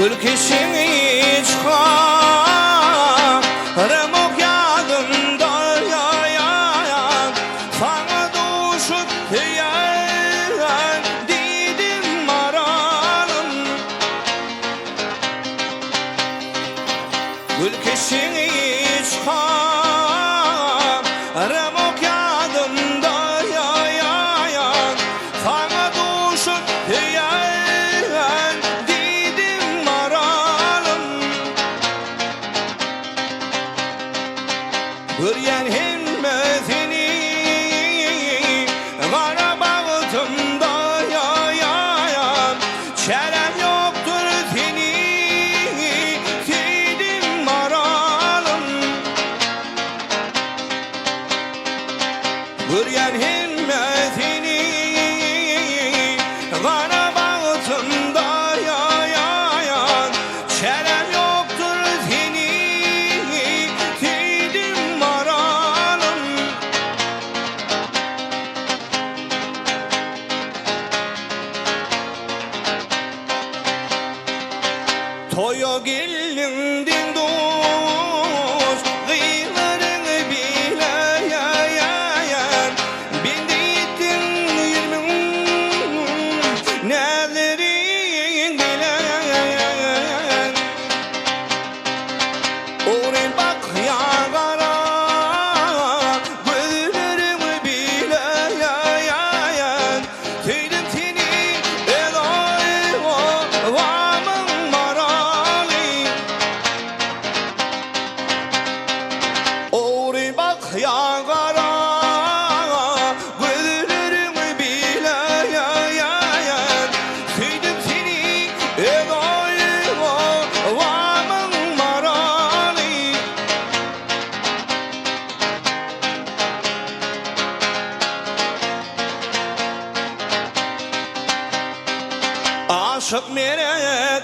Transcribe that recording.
Ülkesini çıkarım ok yadımda yayan sana düşüp yayan dedim maralım Ülkesini çıkarım ok yadımda yayan sana düşüp yayan dedim maralım Hüryen himmetini kara bağıtımda yayan çelem yoktur seni dedim maralım Hüryen himmetini kara bağıtımda yayan çelem yoktur seni dedim maralım Toya gelindin dost kıyılarını bile yayan Ben de gittim yirmin nelerin bilen Oraya bak ya kara gözlerimi bile yayan Tüydüm seni elay vamın marali Oraya bak ya kara gözlerimi bile yayan Tüydüm seni elay vamın marali Aşık melek